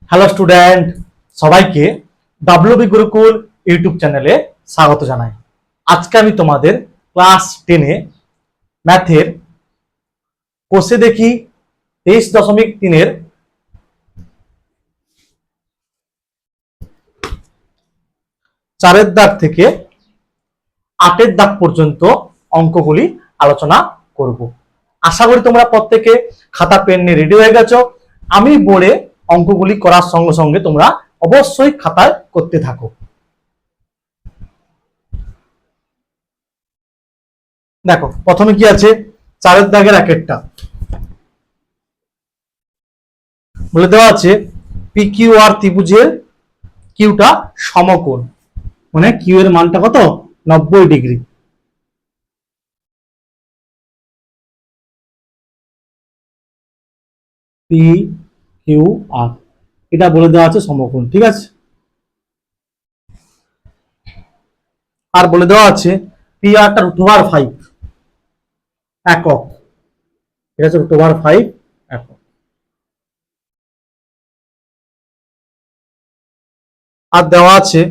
Hello student, সবাইকে WB Gurukul YouTube চ্যানেলে স্বাগত জানাই। আজকে আমি তোমাদের ক্লাস 10-এ ম্যাথের কোষে দেখি 23.3-এর চারের দাগ থেকে 8-এর দাগ পর্যন্ত অঙ্কগুলি আলোচনা করব। আশা করি তোমরা প্রত্যেকে খাতা পেন নিয়ে রেডি হয়ে গেছো। আমি বোর্ডে অঙ্কগুলি করার সঙ্গে সঙ্গে তোমরা অবশ্যই খাতায় করতে থাকো। দেখো প্রথমে কি আছে, চারের দাগের একেরটা বলে দেওয়া আছে পি কিউ আর ত্রিভুজের কিউটা সমকোণ, মানে কিউ এর মানটা কত, 90 ডিগ্রি। পি কিউ আর এটা বলে দেওয়া আছে সমকোণ, ঠিক আছে। আর বলে দেওয়া আছে পি আরটা √5 একক, এটা হচ্ছে √5 একক। আর দেওয়া আছে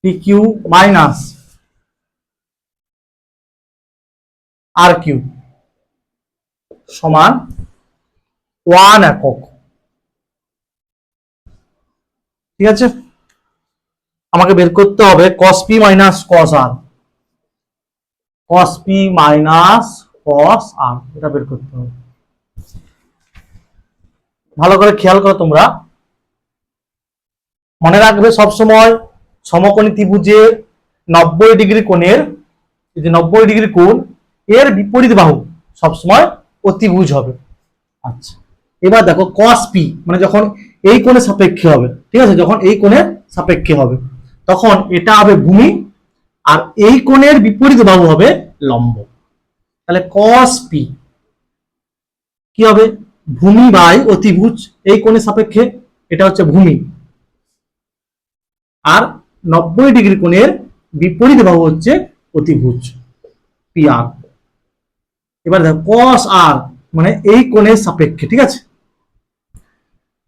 P Q minus R Q সমান 1 একক, ঠিক আছে। আমাকে বের করতে হবে cos p minus cos r, cos p minus cos r, এটা বের করতে হবে। ভালো করে খেয়াল করো তোমরা, মনে রাখবে সবসময় সমকোণী ত্রিভুজের 90 ডিগ্রি কোণের, যদি 90 ডিগ্রি কোণ এর বিপরীত বাহু সবসময় অতিভুজ হবে। আচ্ছা, এবার দেখো cos p মানে যখন এই কোণের সাপেক্ষে হবে, ঠিক আছে, যখন এই কোণের সাপেক্ষে হবে তখন এটা হবে ভূমি আর এই কোণের বিপরীত বাহু হবে লম্ব। তাহলে cos p কি হবে, ভূমি বাই অতিভুজ, এই কোণের সাপেক্ষে এটা হচ্ছে ভূমি, আর 90 ডিগ্রি কোণের বিপরীত বাহু হচ্ছে অতিভুজ পি আর। এবার দেখো cos r মানে এই কোণের সাপেক্ষে, ঠিক আছে,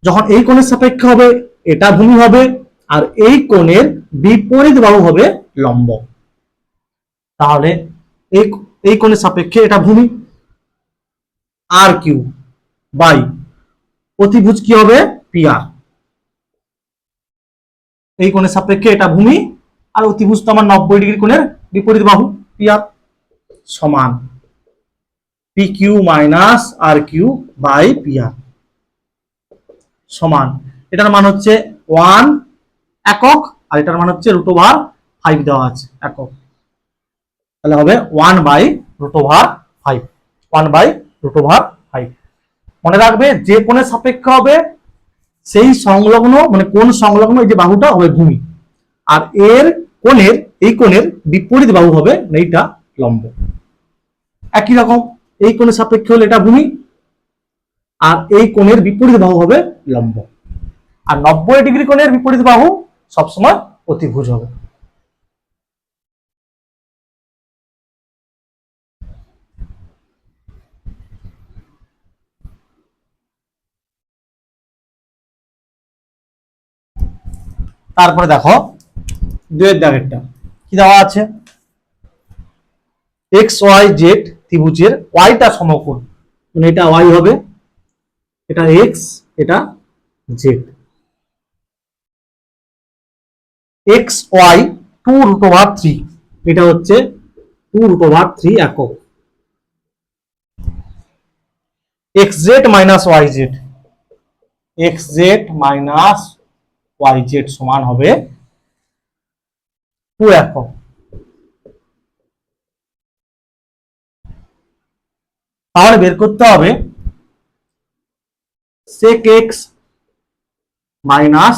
যখন এই কোণের সাপেক্ষে হবে এটা ভূমি হবে আর এই কোণের বিপরীত বাহু হবে লম্ব। তাহলে এই কোণের সাপেক্ষে এটা ভূমি, আর কিউ বাই অতিভুজ কি হবে পি আর। এই কোণের সাপেক্ষে এটা ভূমি আর অতিভুজ তো আমার 90 ডিগ্রি কোণের বিপরীত বাহু পি আর, সমান P Q minus R Q by P R, সমান এটার মান হচ্ছে 1 একক আর এটার মান হচ্ছে √5 দেওয়া আছে একক। তাহলে হবে 1/√5, 1/√5। মনে রাখবে যে কোণের সাপেক্ষে হবে সেই সংলগ্ন, মানে কোণ সংলগ্ন এই যে বাহুটা হবে ভূমি, আর এর কোণের এই কোণের বিপরীত বাহু হবে এইটা লম্ব। একই রকম এই কোণের সাপেক্ষে হলে এটা ভূমি আর এই কোণের বিপরীত বাহু হবে লম্ব, আর 90 ডিগ্রি কোণের বিপরীত বাহু সবসময় অতিভুজ হবে। তারপরে দেখো 2-এর দাগেরটা কি দেওয়া আছে, এক্স ওয়াই জেড ত্রিভুজের ওয়াইটা সমকোণ, মানে এটা ওয়াই হবে, এটা এক্স, এটা জেড। এক্স ওয়াই 2√3, এটা হচ্ছে 2√3 একক। X z minus y z, x z minus y z সমান হবে 2 একক। তাহলে বের করতে হবে sec x minus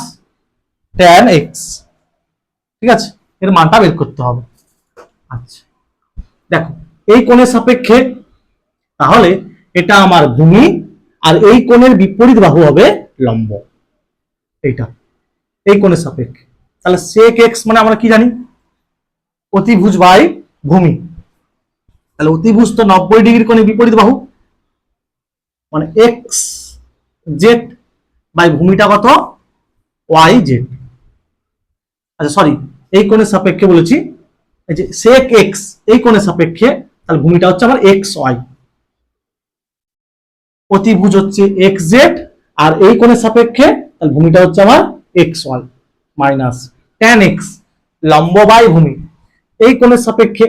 tan x, ঠিক আছে, এর মানটা বের করতে হবে। আচ্ছা দেখো এই কোণের সাপেক্ষে, তাহলে এটা আমার ভূমি আর এই কোণের বিপরীত বাহু হবে লম্ব, এইটা এই কোণের সাপেক্ষে। তাহলে sec x মানে আমরা কি জানি, অতিভুজ বাই ভূমি, তাহলে অতিভুজ তো 90 ডিগ্রি কোণের বিপরীত বাহু, মানে এক্স জেড বাই ভূমিটা কত ওয়াই জেড। আচ্ছা সরি, এই কোণের সাপেক্ষে বলেছি, এই যে sec x এই কোণের সাপেক্ষে, তাহলে ভূমিটা হচ্ছে আমার এক্স ওয়াই, অতিভুজ হচ্ছে এক্স জেড, আর এই কোণের সাপেক্ষে তাহলে ভূমিটা হচ্ছে আমার x y minus tan x লম্ব বাই ভূমি, এই কোণের সাপেক্ষে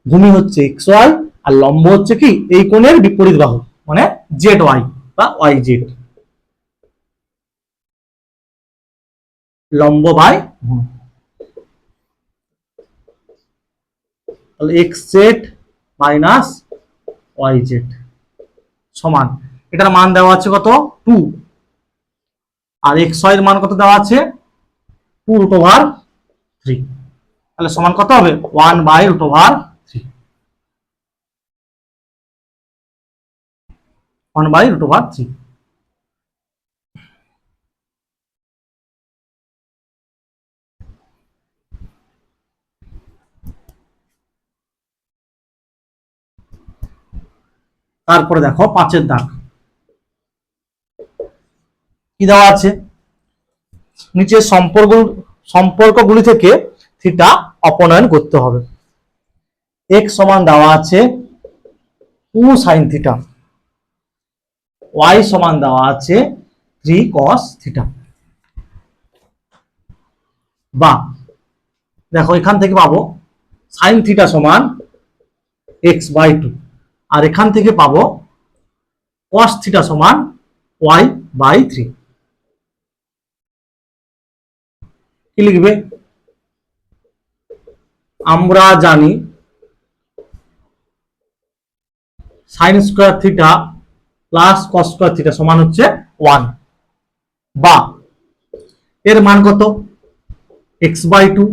ভূমি হচ্ছে এক্স ওয়াই আর লম্ব হচ্ছে কি এই কোণের বিপরীত বাহু মানে জেড ওয়াই বা ওয়াই জেড, লম্ব বাই ভূমি, তাহলে x z minus y z সমান, এটার মান দেওয়া আছে কত 2, আর এক্স ওয়াই এর মান কত দেওয়া আছে 2√3, তাহলে সমান কত হবে 1/√3, 1/√3। তারপরে দেখো 5 দাগ কি দেওয়া আছে, নিচের সম্পর্কগুলি থেকে থিটা অপনয়ন করতে হবে। x সমান দেওয়া আছে 2 sin থিটা, y সমান দেওয়া আছে 3 cos থিটা, বা দেখো এখান থেকে পাবো sin থিটা সমান x/2, আর এখান থেকে পাবো cos থিটা সমান y/3। কি লিখবে, আমরা জানি sin square theta plus cos square theta সমান হচ্ছে 1, বা এর মান কত x/2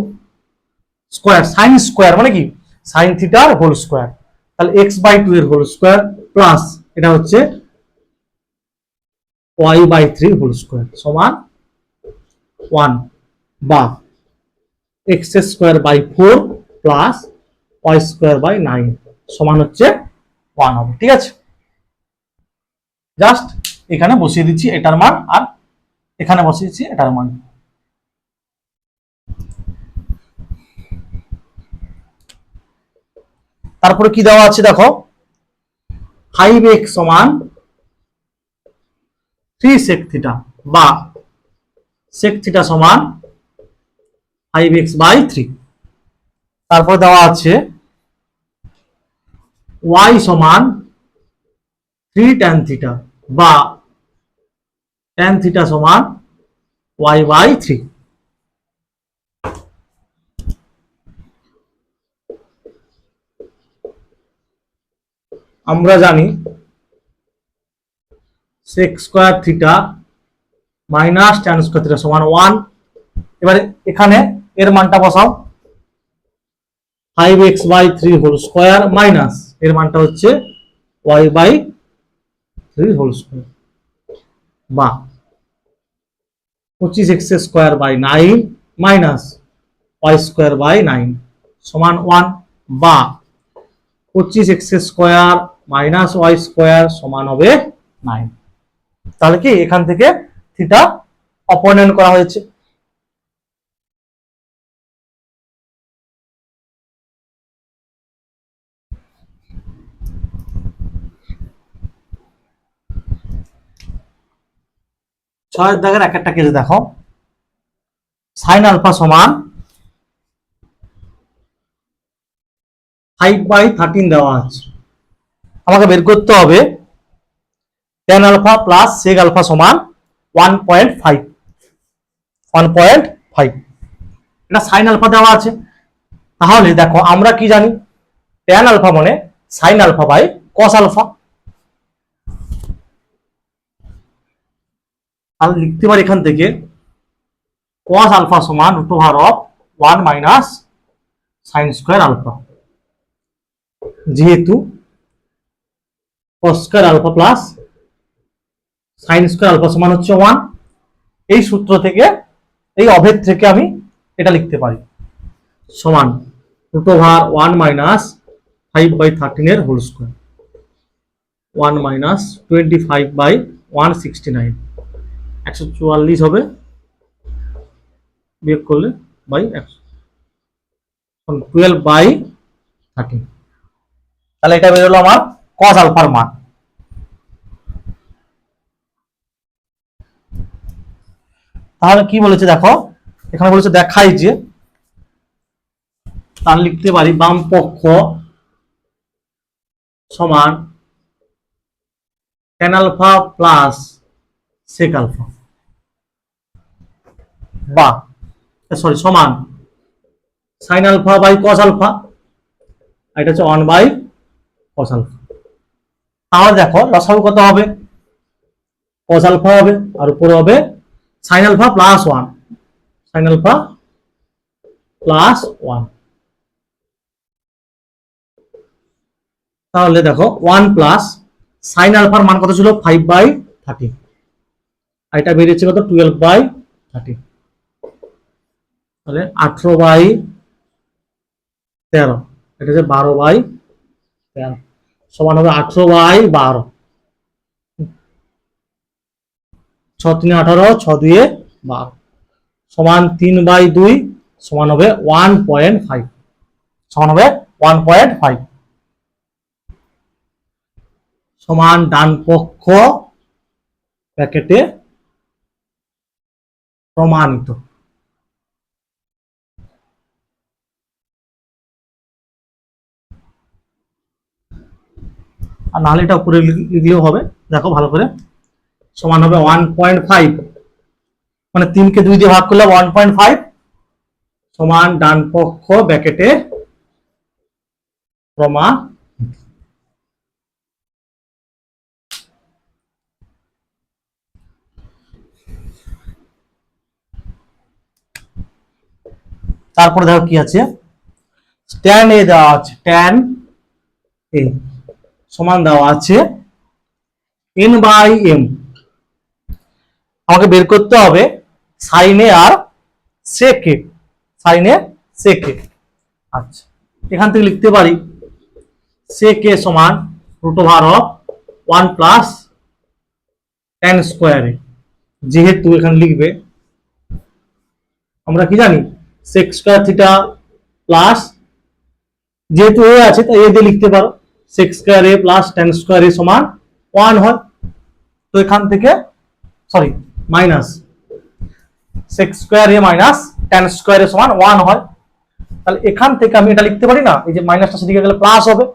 স্কয়ার, sin স্কয়ার মানে কি sin থিটার হোল স্কয়ার, তাহলে x/2 এর হোল স্কয়ার প্লাস এটা হচ্ছে y/3 হোল স্কয়ার সমান 1, বা x²/4 প্লাস y²/9 সমান হচ্ছে 1 হবে। ঠিক আছে, জাস্ট এখানে বসিয়ে দিচ্ছি এটার মান, আর এখানে বসিয়ে দিচ্ছি এটার মান। তারপরে কি দেওয়া আছে দেখো 5x সমান 3 sec থিটা, বা sec থিটা সমান 5x/3। তারপর দেওয়া আছে y সমান 3 tan থিটা, বা tan থিটা সমান y/3। আমরা জানি sec square theta minus tan square theta সমান 1, এবারে এখানে এর মানটা বসাও 5x/3 হোল স্কয়ার মাইনাস এর মানটা হচ্ছে y/3 হোল স্কয়ার, বা 25x²/9 মাইনাস y²/9 সমান 1, বা 25x² মাইনাস y² সমান হবে 9। তাহলে কি এখান থেকে থিটা অপনয়ন করা হয়েছে। ছয়ের দাগের এক একটা কেস দেখো, সাইন আলফা সমান 5/13 দেওয়া আছে, আমাকে বের করতে হবে tan alpha plus sec alpha সমান 1.5, এটা সাইন আলফা দেওয়া আছে। তাহলে দেখো আমরা কি জানি tan আলফা মানে sine alpha by cos alpha, তাহলে লিখতে পারি এখান থেকে cos আলফা সমান √1 মাইনাস সাইন স্কয়ার আলফা, যেহেতু cos square alpha plus sine square alpha সমান হচ্ছে 1, এই সূত্র থেকে এই অভেদ থেকে আমি এটা লিখতে পারি সমান √1 মাইনাস 5/13 এর হোল স্কয়ার, 1 মাইনাস 25/169 144 হবে বিয়োগ করলে বাই 12/13। তাহলে এটা বেরোলো আমার কস আলফার মান। তাহলে কি বলেছে দেখো, এখানে বলেছে দেখাই যে, তাহলে লিখতে পারি বাম পক্ষ সমান tan alpha plus sec alpha, বা সরি সমান sin alpha by cos alpha, এটা হচ্ছে 1/cos আলফা। তাহলে দেখো লসাগু কত হবে, cos আলফা হবে আর উপরে হবে sin alpha plus 1, sin alpha plus 1। তাহলে দেখো 1 প্লাস sin আলফার মান কত ছিল 5/30, আর এটা বেরিয়েছে কত 12/30, তাহলে 18/13, এটা হচ্ছে 12/13 সমান হবে 18/12, 6 3 18, 6 2 12 সমান 3/2 সমান হবে 1.5, সমান হবে 1.5 সমান ডান পক্ষ ব্র্যাকেটে প্রমাণিত। আর নাহলে এটা উপরে লিখলেও হবে, দেখো ভালো করে, সমান হবে 1.5, মানে 3 কে 2 দিয়ে ভাগ করলে 1.5 সমান ডান পক্ষ ব্র্যাকেটে প্রমাণ। তারপরে দেখো কি আছে, tan a দেওয়া আছে, tan a সমান দেওয়া আছে n/m, আমাকে বের করতে হবে sin a R sec a, sin a sec a। আচ্ছা এখান থেকে লিখতে পারি sec a সমান √1 প্লাস tan স্কয়ার a, যেহেতু এখানে লিখবে আমরা কি জানি sec স্কয়ার থিটা প্লাস, যেহেতু a আছে তাই a দিয়ে লিখতে পারো sec square a plus tan square a সমান 1 হয়, তো এখান থেকে sorry minus sec square a minus tan square a সমান 1 হয়, তাহলে এখান থেকে আমি এটা লিখতে পারি না, এই যে মাইনাসটা সেদিকে গেলে প্লাস হবে,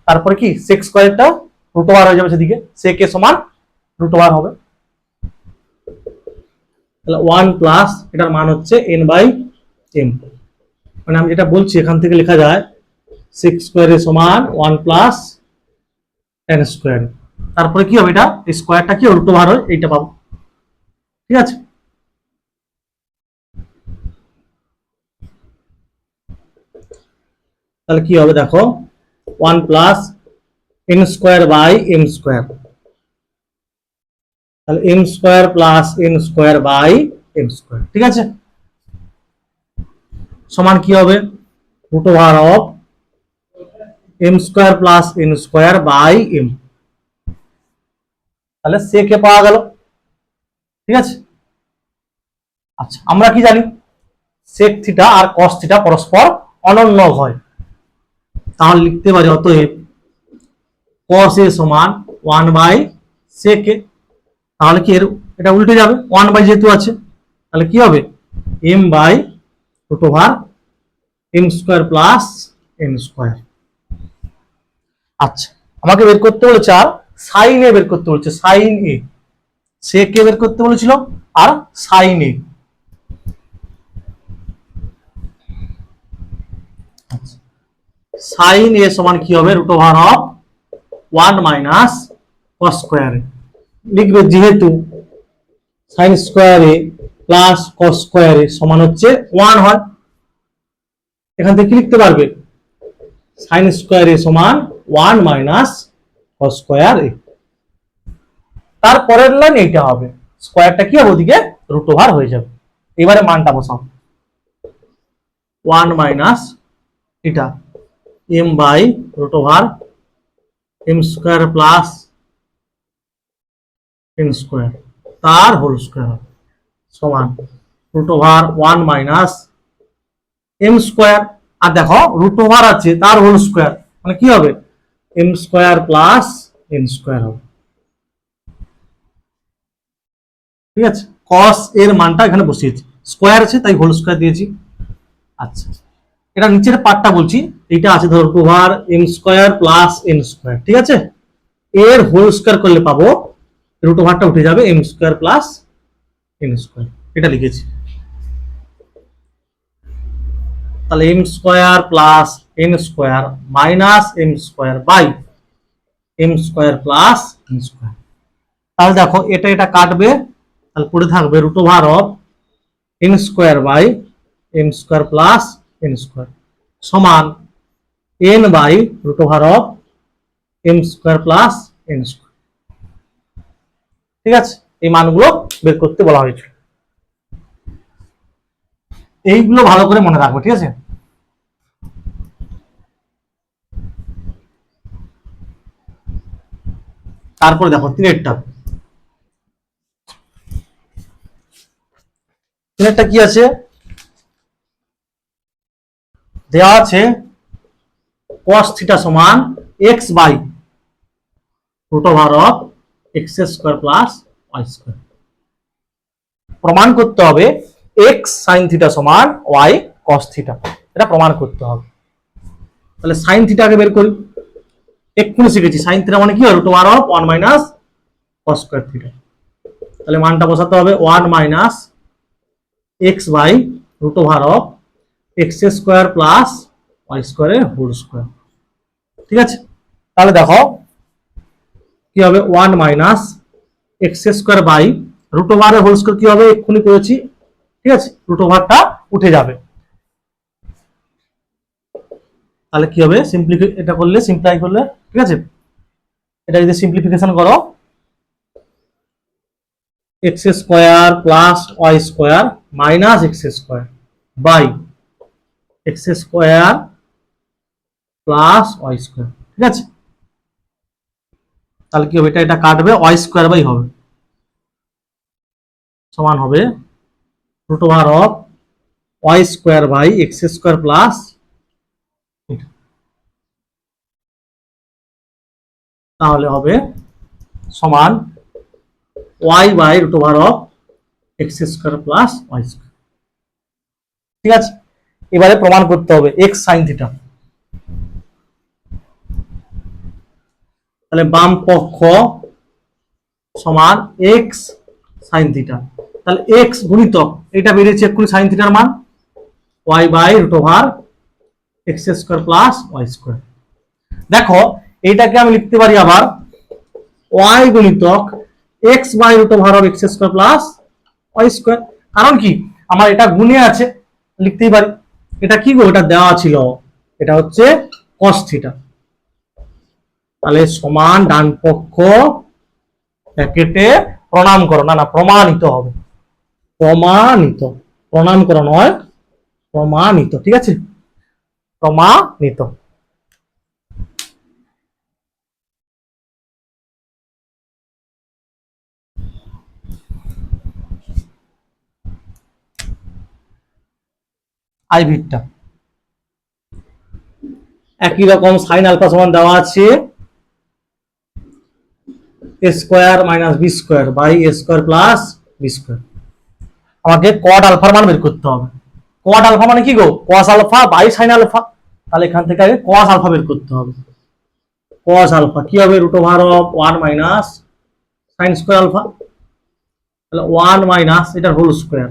তারপরে কি sec স্কয়ারটা √ওভার হয়ে যাবে সেদিকে, sec a সমান √ওভার হবে, তাহলে 1 প্লাস এটার মান হচ্ছে n/m, মানে আমি যেটা বলছি এখান থেকে লেখা যায় sec স্কয়ার a সমান 1 প্লাস tan স্কয়ার, তারপরে কি হবে এটা এই স্কয়ারটা কি √ওভার হয় এইটা পাবো, ঠিক আছে। তাহলে কি হবে দেখো 1 plus n square by m square, তাহলে m square plus n square by m square, ঠিক আছে, সমান কি হবে √ওভার of m square plus n square by m, তাহলে sec a পাওয়া গেল, ঠিক আছে। আচ্ছা আমরা কি জানি sec থিটা আর cos থিটা পরস্পর অনন্য হয়, তাহলে লিখতে পারি অতএব cos a সমান 1/sec a, তাহলে কি এর এটা উল্টে যাবে 1 যেহেতু আছে, তাহলে কি হবে m/√ওভার m square plus n square. আচ্ছা আমাকে বের করতে বলেছে আর sin a বের করতে বলেছে, sin a, sec a বের করতে বলেছিল আর sin a। sin a সমান কি হবে √ওভার of 1 minus cos square a, লিখবে যেহেতু sin square a plus cos square a সমান হচ্ছে 1 হয়, এখান থেকে কি লিখতে পারবে sin স্কয়ার a সমান 1 মাইনাস cos স্কয়ার a, তারপরের লাইন এইটা হবে স্কয়ারটা কি হবে ওদিকে √ওভার হয়ে যাবে, এবারে মানটা বসাও 1 মাইনাস এটা m/√ওভার m square plus n square তার হোল স্কোয়ার হবে সমান root over 1 minus M square. আর দেখো রুট ওভার আছে তার হোল স্কোয়ার মানে কি হবে m square plus N square হবে। ঠিক আছে, কস এর মানটা এখানে বসিয়েছি, স্কোয়ার আছে তাই হোল স্কোয়ার দিয়েছি। আচ্ছা, এটা নিচের পার্টটা বলছি, এইটা আছে ধরো root over m square plus N square. ঠিক আছে, এর হোল স্কোয়ার করলে পাবো রুট ওভারটা উঠে যাবে M square plus N square, এটা লিখেছি। তাহলে M square plus N square minus M square by M square plus N square. তাহলে দেখো এটা এটা কাটবে, তাহলে পড়ে থাকবে root over of N square by M square plus N square সমান N by root over of M square plus N square. ঠিক আছে, এই মানগুলো বের করতে বলা হয়েছিল, এইগুলো ভালো করে মনে রাখবো। ঠিক আছে, তারপরে দেখো তিনেরটা কি আছে, দেওয়া আছে cos থিটা সমান x by root over of x square plus Y square. প্রমাণ করতে হবে x সাইন থিটা সমান y cos থিটা, এটা প্রমাণ করতে হবে। তাহলে সাইন থিটাকে বের করি, এক্ষুনি শিখেছি সাইন থিটা মানে কি হয় root over of 1 minus cos square theta. তাহলে মানটা বসাতে হবে 1 minus x by root over of x square plus y স্কোয়ারের হোল স্কোয়ার। ঠিক আছে, তাহলে দেখো কি হবে 1 minus x square by root ওভারের হোল স্কোয়ার কি হবে এক্ষুনি করেছি। ঠিক আছে, রুট ওভারটা উঠে যাবে, তাহলে কি হবে এটা করলে সিম্পলাই করলে, ঠিক আছে, এটা যদি সিম্পলিফিকেশন করো x square plus Y square minus x square by x square plus Y square. ঠিক আছে, তাহলে কি হবে এটা কাটবে ওয়াই স্কোয়ার বাই হবে সমান হবে root over of y square by x square plus, তাহলে হবে সমান y by root over of x square plus Y square. ঠিক আছে, এবারে প্রমাণ করতে হবে এক্স সাইন থিটা। তাহলে বাম পক্ষ সমান এক্স সাইন থিটা, তাহলে এক্স গুণিতক এটা বেরিয়েছে এক্ষুনি সাইন থিটার মান y by root over x square plus Y square. দেখো এইটাকে আমি লিখতে পারি আবার ওয়াই গুণিতক x by root over of x square plus Y square. কারণ কি আমার এটা গুণে আছে লিখতেই পারি, এটা কি গো এটা দেওয়া ছিল, এটা হচ্ছে cos থিটা। তাহলে সমান ডান পক্ষ ব্র্যাকেটে প্রণাম করো, না না প্রমাণিত হবে, প্রমাণিত, প্রণাম করো নয় প্রমাণিত। ঠিক আছে, প্রমাণিত। আইভিটা একই রকম সাইন আলফা সমান দেওয়া আছে A square minus B square by A square plus B square. আমাকে কট আলফার মান বের করতে হবে। কট আলফা মানে কি গো cos alpha by sine alpha, তাহলে এখান থেকে আগে কস আলফা বের করতে হবে। কস আলফা কি হবে root over of 1 minus sine square alpha, তাহলে 1 মাইনাস এটার whole square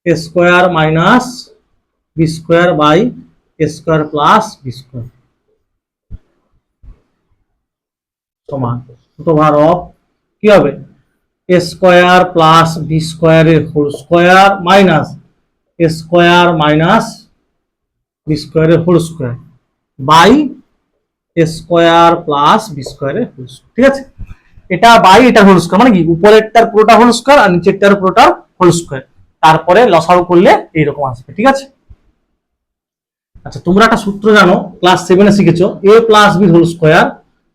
A square minus B square by A square plus B square সমান রুট ওভার অফ কি হবে এ স্কোয়ার প্লাস বি স্কোয়ারের whole square minus a square minus b স্কোয়ারের whole square by A square plus b স্কোয়ারের whole square. ঠিক আছে, এটা by এটা হোল স্কোয়ার মানে কি উপরেরটার পুরোটা হোল স্কোয়ার আর নিচেরটার পুরোটা হোল স্কোয়ার, তারপরে লসাগু করলে এইরকম আসবে। ঠিক আছে, আচ্ছা তোমরা একটা সূত্র জানো ক্লাস 7-এ শিখেছো A plus B whole square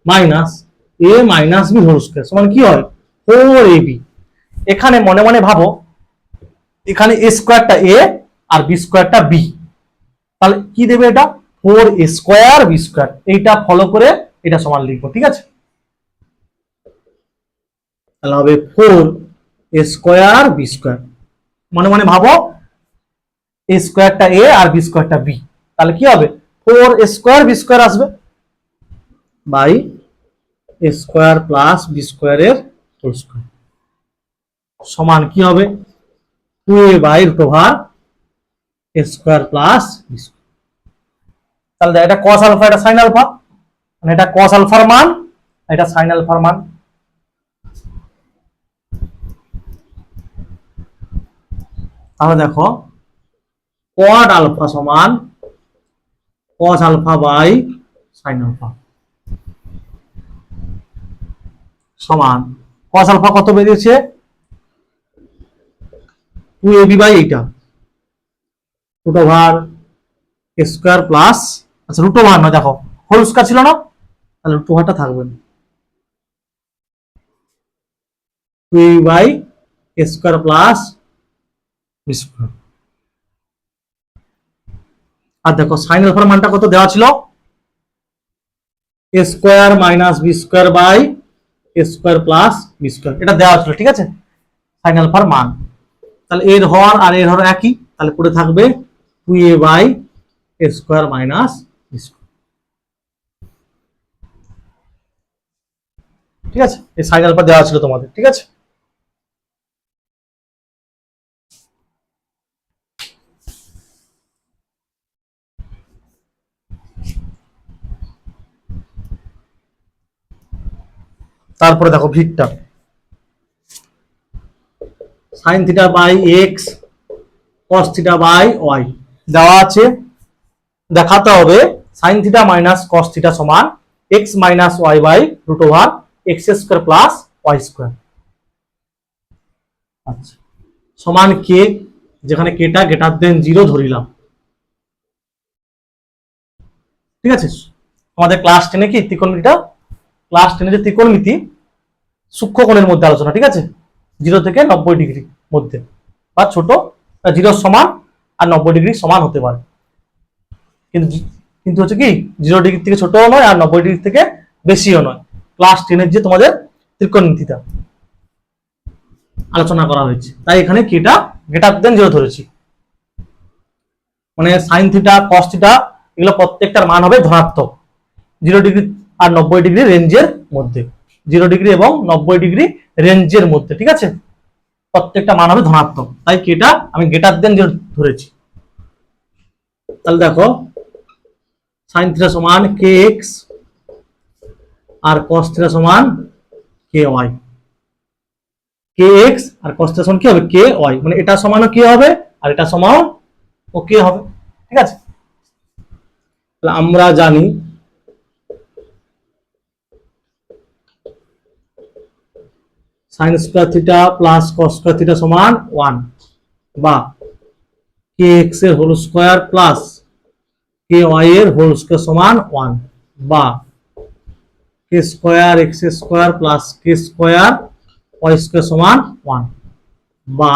minus A minus B whole square সমান কি হয় 4ab। এখানে মনে মনে ভাবো এখানে এ স্কোয়ারটা এ আর বি স্কোয়ারটা বি, তাহলে কি দেবে এটা 4a স্কোয়ার বি স্কোয়ার, এইটা ফলো করে এটা সমান লিখবো, ঠিক আছে? তাহলে হবে 4a স্কোয়ার বি স্কোয়ার, মনে মনে ভাবো এ স্কোয়ারটা এ আর বি স্কোয়ারটা বি, তাহলে কি হবে 4a স্কোয়ার বি স্কোয়ার আসবে by A square plus b স্কোয়ারের হোল স্কোয়ার সমান কি হবে 2a by root over a square plus B square. তাহলে এটা কস আলফা, এটা সাইন আলফা, মানে এটা কস আলফার মান, এটা সাইন আলফার মান। তাহলে দেখো কট আলফা সমান cos alpha by sine alpha সমান কস আলফা কত বেরিয়েছে 2ab বাই এইটা root over a square plus, আচ্ছা রুট ওভার না, দেখো হোল স্কোয়ার ছিল না, তাহলে রুট ওভারটা থাকবে না, 2ab by A square plus B square. আর দেখো সাইন আলফার মানটা কত দেওয়া ছিল A square minus B square by A square plus B square, এটা দেওয়া ছিল, ঠিক আছে সাইন আলফার মান। তাহলে এর হর আর এর হর একই, তাহলে পড়ে থাকবে 2a by A square minus B square, ঠিক আছে? এই সাইন আলফা দেওয়া ছিল তোমাদের, ঠিক আছে? তারপরে দেখো ভিটটা sine theta by X cos theta by Y দেওয়া আছে, দেখাতে হবে sine theta minus cos theta সমান X minus Y by root over x square plus Y square, আচ্ছা সমান কে, যেখানে কেটা গ্রেটার দেন 0 ধরিলাম, ঠিক আছে? আমাদের ক্লাস 10 কি ত্রিকোণমিতিটা, ক্লাস 10 যে ত্রিকোণমিতি সূক্ষ্মকোণের মধ্যে আলোচনা, ঠিক আছে? 0 থেকে 90 ডিগ্রি মধ্যে বা ছোট 0 সমান আর 90 ডিগ্রি সমান হতে পারে, কিন্তু কিন্তু হচ্ছে কি 0 ডিগ্রি থেকে ছোটও নয় আর 90 ডিগ্রি থেকে বেশিও নয়। ক্লাস 10 যে তোমাদের ত্রিকোণমিতিটা আলোচনা করা হয়েছে, তাই এখানে কেটা গ্রেটার দেন 0 ধরেছি, মানে সাইন থিটা কস থিটা এগুলো প্রত্যেকটার মান হবে ধনাত্মক 0 ডিগ্রি আর 90 ডিগ্রি রেঞ্জের মধ্যে, 0 ডিগ্রি এবং 90 ডিগ্রি রেঞ্জের মধ্যে, ঠিক আছে? প্রত্যেকটা মান হবে ধনাত্মক, তাই কেটা আমি গ্রেটার দেন 0 ধরেছি। তাহলে দেখো সাইন থিটা সমান কে এক্স আর কস থিটা সমান কে ওয়াই, কে এক্স আর কস থিটা সমান কি হবে কে ওয়াই, মানে এটা সমানও কে হবে আর এটা সমান ও কে হবে, ঠিক আছে? তাহলে আমরা জানি sine square theta plus cos square theta সমান 1 বা কে এক্স এর whole square plus K Y এর হোল স্কয়ার সমান 1 বা K square X square plus K square Y square সমান 1 বা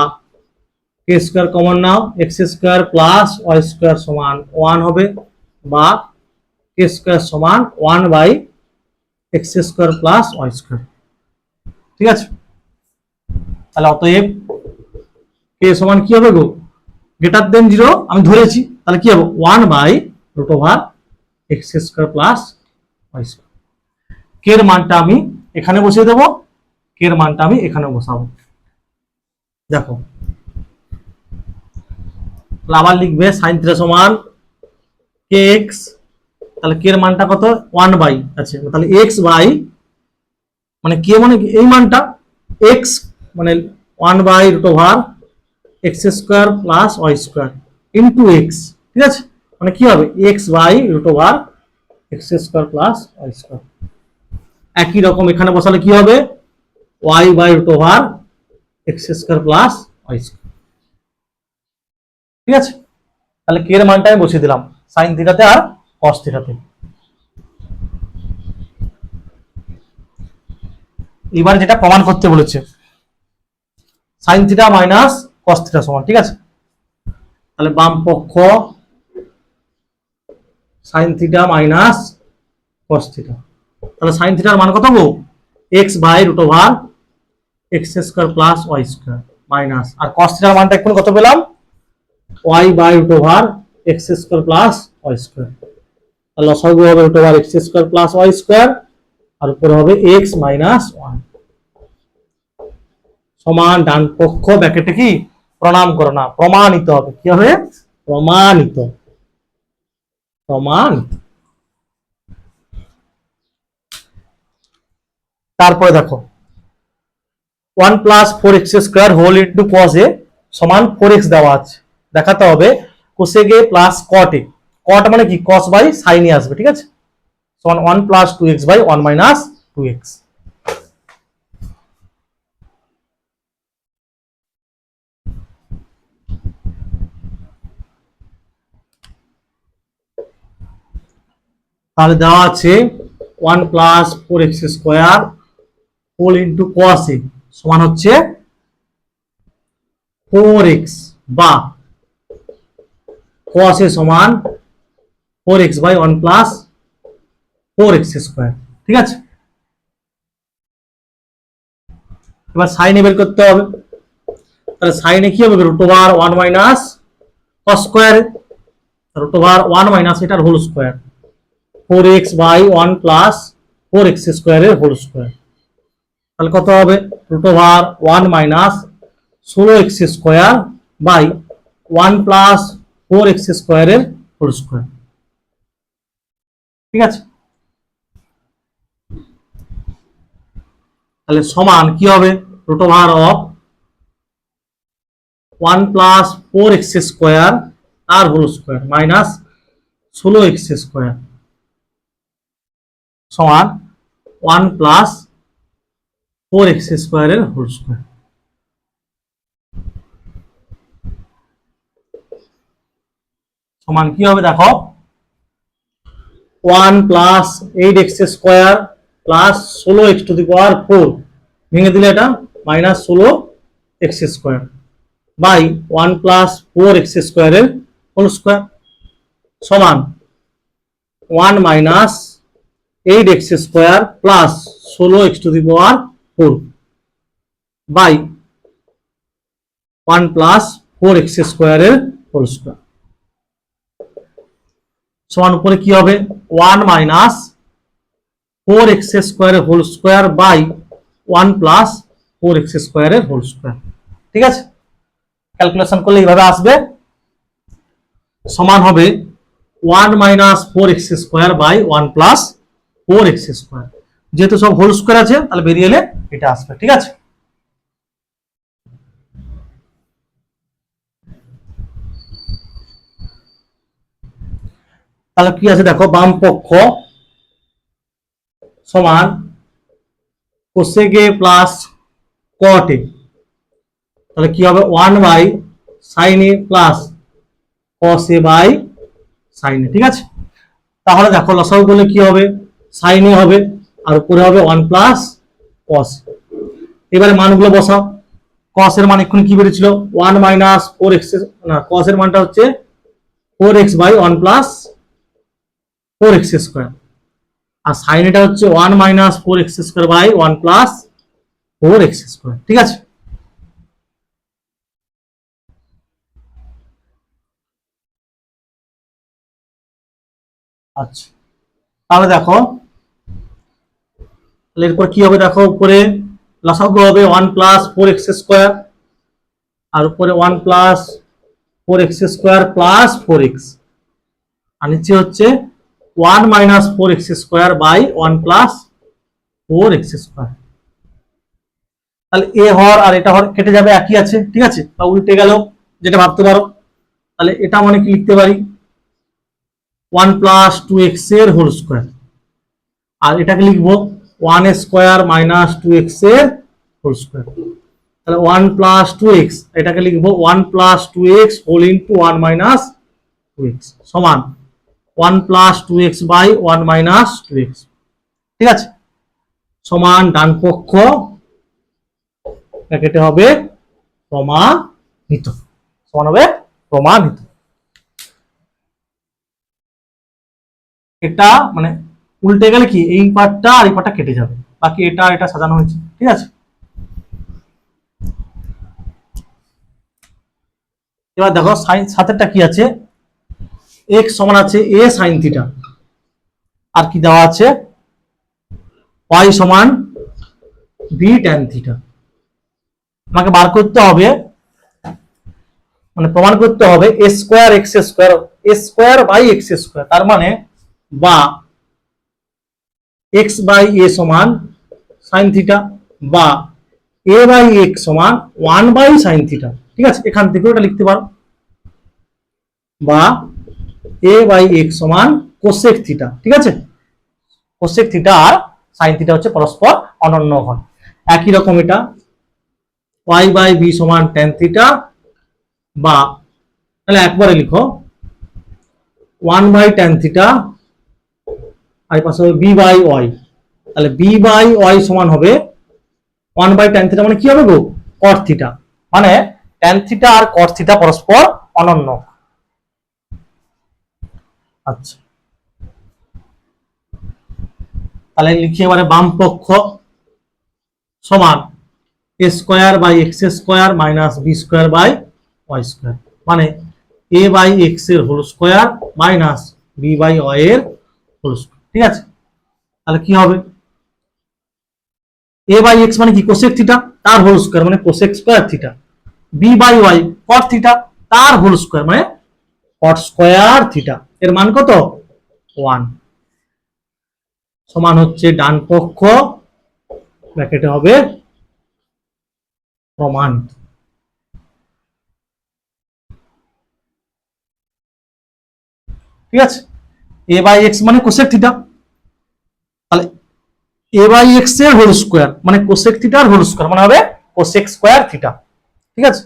কে স্কয়ার কমন নাও X square plus Y square সমান 1 হবে বা কে স্কয়ার সমান 1 by X square plus Y square, ঠিক আছে? তাহলে অতএব কে সমান কি হবে গো গ্রেটার দেন 0 আমি ধরেছি, তাহলে কি হবে 1 by root over x square plus Y square. K এর মানটা আমি এখানে বসিয়ে দেবো, কে এর মানটা আমি এখানে বসাবো, দেখো আবার লিখবে সাইন থিটা সমান কে এক্স, তাহলে কে এর মানটা কত 1 বাই, আছে তাহলে এক্স বাই মানে কে মানে এই মানটা এক্স মানে 1 by root over x square plus Y square into x, ঠিক আছে? মানে কি হবে x by root over x square plus Y square. একই রকম এখানে বসালে কি হবে y by root over x square plus Y square, ঠিক আছে? তাহলে কে এর মানটা আমি বসিয়ে দিলাম সাইন থিটাতে আর কস থিটাতে। এবার যেটা প্রমাণ করতে বলেছে sine theta minus cos theta সমান, ঠিক আছে। তাহলে বাম পক্ষ sine theta minus cos theta, তাহলে সাইন থিটার মান কত গো, X by root over x square plus Y square minus, আর কস থিটার মানটা এখন কত পেলাম, Y by root over x square plus Y square. তাহলে লসাগু হবে root over x square plus Y square, আর উপরে হবে এক্স মাইনাস ওয়ান সমান ডান পক্ষ ব্র্যাকেটে কি প্রণাম করো না, প্রমাণিত হবে, কি হবে, প্রমাণিত, প্রমাণিত। তারপরে দেখো 1 plus 4x square whole into cos A সমান 4x দেওয়া আছে, দেখাতে হবে কোসেক এ প্লাস কট এ, কট মানে কি কস বাই সাইন এ আসবে, ঠিক আছে, সমান 1 plus 2x by 1 minus 2x। তাহলে দেওয়া আছে 1 plus 4x square whole into cos A সমান হচ্ছে 4x বা cos এ সমান 4x by 1 plus 4x square, ঠিক আছে। এবার সাইনে বের করতে হবে, তাহলে সাইনে কি হবে, root over 1 minus cos square, root over 1 minus এটার whole square, 4x by 1 plus 4x স্কোয়ারের হোল স্কোয়ার, তাহলে কত হবে, root over 1 minus 16x square by 1 plus 4x স্কোয়ারের হোল স্কোয়ার, ঠিক আছে। তাহলে সমান কি হবে, root over of 1 plus 4x square আর whole square minus 16x square সমান 1 প্লাস 4x স্কোয়ারের হোল স্কোয়ার। সমান কি হবে দেখো, 1 plus 8x square plus 16x to the power 4 ভেঙে দিলে এটা minus 16x square by 1 plus 4x স্কোয়ারের হোল স্কোয়ার সমান 1 minus 8x square plus 16x to the power 4 by 1 plus 4x স্কোয়ারের হোল স্কোয়ার সমান উপরে কি হবে, 1 মাইনাস 4x স্কোয়ারের whole square by 1 plus 4x স্কোয়ারের হোল স্কোয়ার, ঠিক আছে। ক্যালকুলেশন করলে এইভাবে আসবে, সমান হবে 1 minus 4x square by 1 plus 4x square, যেহেতু সব হোল স্কোয়ার আছে তাহলে বেরিয়ে এলে এটা আসবে, ঠিক আছে। তাহলে কি আছে দেখো, বাম পক্ষ সমান কোসেক এ প্লাস কট এ, তাহলে কি হবে 1 by sine A plus cos A by sine A, ঠিক আছে। তাহলে দেখো লসাগু করলে কি হবে, সাইন এ হবে আর উপরে হবে 1 প্লাস কস। এবারে মানগুলো বসাও, কস এর মান এক্ষুনি কি বেরিয়েছিল 1 মাইনাস 4x, না কস এর মানটা হচ্ছে 4x by 1 plus 4x square, আর সাইন এটা হচ্ছে 1 minus 4x square by 1 plus 4x square, ঠিক আছে। আচ্ছা তাহলে দেখো, এরপর কি হবে দেখো, উপরে লসাগু হবে 1 প্লাস 4x স্কোয়ার আর উপরে 1 plus 4x square plus 4x, আর নিচে হচ্ছে 1 minus 4x square by 1 plus 4x square. তাহলে এ হর আর এটা হর কেটে যাবে, একই আছে, ঠিক আছে, বা উল্টে গেল যেটা ভাবতে পারো। তাহলে এটা মানে কি লিখতে পারি 1 প্লাস 2x এর হোল স্কোয়ার, আর এটাকে লিখবো 1 স্কোয়ার মাইনাস 2x এর হোল স্কোয়ার, তাহলে 1 প্লাস 2x, এটাকে লিখবো 1 plus 2x whole into 1 minus 2x সমান 1 plus 2x by 1 minus 2x, ঠিক আছে, সমান ডান পক্ষ ব্র্যাকেটে হবে প্রমাণিত, সমান হবে প্রমাণিত। এটা মানে উল্টে গেলে কি এই পার্টটা আর এই পার্টটা কেটে যাবে, বাকি এটা এটা সাজানো হয়েছে, ঠিক আছে। এবার দেখো সাইন সাতেরটা কি আছে, এক্স সমান আছে এ সাইন থিটা, আর কি দেওয়া আছে ওয়াই সমান বি ট্যান থিটা। আমাকে বার করতে হবে, মানে প্রমাণ করতে হবে এ square X square, A square by x square, তার মানে বা এক্স বাই এ সমান সাইন থিটা, বা এ বাই এক্স সমান 1 বাই সাইন থিটা, ঠিক আছে। এখান থেকে ওটা লিখতে পারো, বা এ বাই এক্স সমান কোসেক থিটা, ঠিক আছে। কোসেক থিটা আর সাইন থিটা হচ্ছে পরস্পর অনন্য হয়। একই রকম এটা ওয়াই বাই বি সমান ট্যান থিটা, বা তাহলে একবারে লিখো 1 বাই ট্যান থিটা, আর পাশে হবে বি বাই ওয়াই, তাহলে বি বাই ওয়াই সমান হবে 1 বাই ট্যান থিটা, মানে কি হবে গো কট থিটা, মানে ট্যান থিটা আর কট থিটা পরস্পর অনন্য। আচ্ছা, তাহলে লিখি এবারে বাম পক্ষ সমান A square by x square minus B square by Y square, মানে এ বাই এক্স এর whole square minus B by Y এর হোল স্কোয়ার, ঠিক আছে। তাহলে কি হবে এ বাই এক্স মানে কি কোসেক থিটা, তার হোল স্কোয়ার মানে cosec square theta, b by y cot theta, তার হোল স্কোয়ার মানে কট স্কোয়ার থিটা, এর মান কত 1, সমান হচ্ছে ডান পক্ষ ব্র্যাকেটে হবে প্রমাণিত। ঠিক আছে, এ বাই এক্স মানে কোসেক থিটা, তাহলে এ বাই এক্স এর হোল স্কোয়ার মানে কোসেক থিটার হোল স্কোয়ার মানে হবে কোসেক স্কোয়ার থিটা, ঠিক আছে।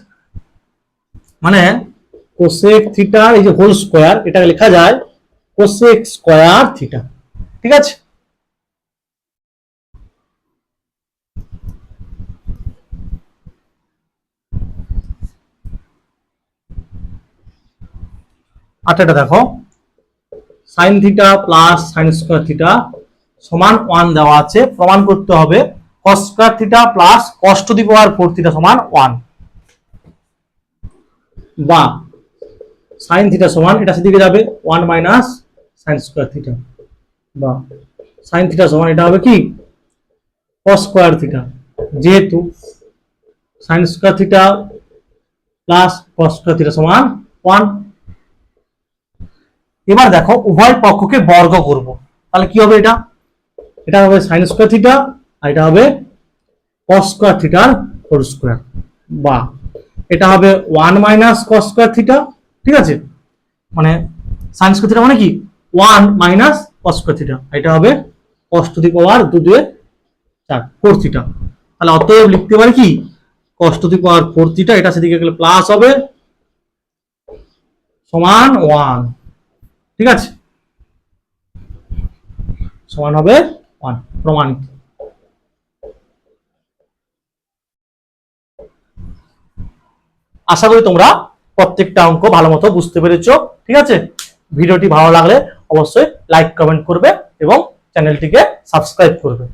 মানে কোসেক থিটার এই যে হোল স্কোয়ার, এটা লেখা যায় কোসেক স্কোয়ার থিটা, ঠিক আছে। আচ্ছা, এটা দেখো sine theta plus sine square theta সমান 1 দেওয়া আছে, প্রমাণ করতে হবে cos square theta plus cos two the power 4 theta সমান 1, বা সাইন থিটা সমান এটা সেদিকে যাবে 1 মাইনাস সাইন স্কোয়ার থিটা, বা সাইন থিটা সমান এটা হবে কি কস স্কোয়ার থিটা, যেহেতু sine square theta plus cos square theta সমান 1। এবার দেখো উভয় পক্ষকে বর্গ করব, তাহলে কি হবে এটা, এটা হবে সাইন স্কোয়ার থিটা আর এটা হবে কস স্কোয়ার থিটার হোল স্কোয়ার, বা এটা হবে 1 মাইনাস কস স্কোয়ার থিটা, ঠিক আছে। মানে সাইন স্কোয়ার থিটা মানে কি 1 মাইনাস কস স্কোয়ার থিটা, এটা হবে কস টু দি পাওয়ার 2 দিয়ে 4 4 থিটা, তাহলে অতএব লিখতে পারি কি কস টু দি পাওয়ার 4 থিটা, এটা সেদিকে গেলে প্লাস হবে সমান 1, ঠিক আছে, সমান হবে 1, প্রমাণিত। আশা করি তোমরা প্রত্যেকটা অঙ্ক ভালো মতো বুঝতে পেরেছো, ঠিক আছে। ভিডিওটি ভালো লাগলে অবশ্যই লাইক কমেন্ট করবে এবং চ্যানেলটিকে সাবস্ক্রাইব করবে।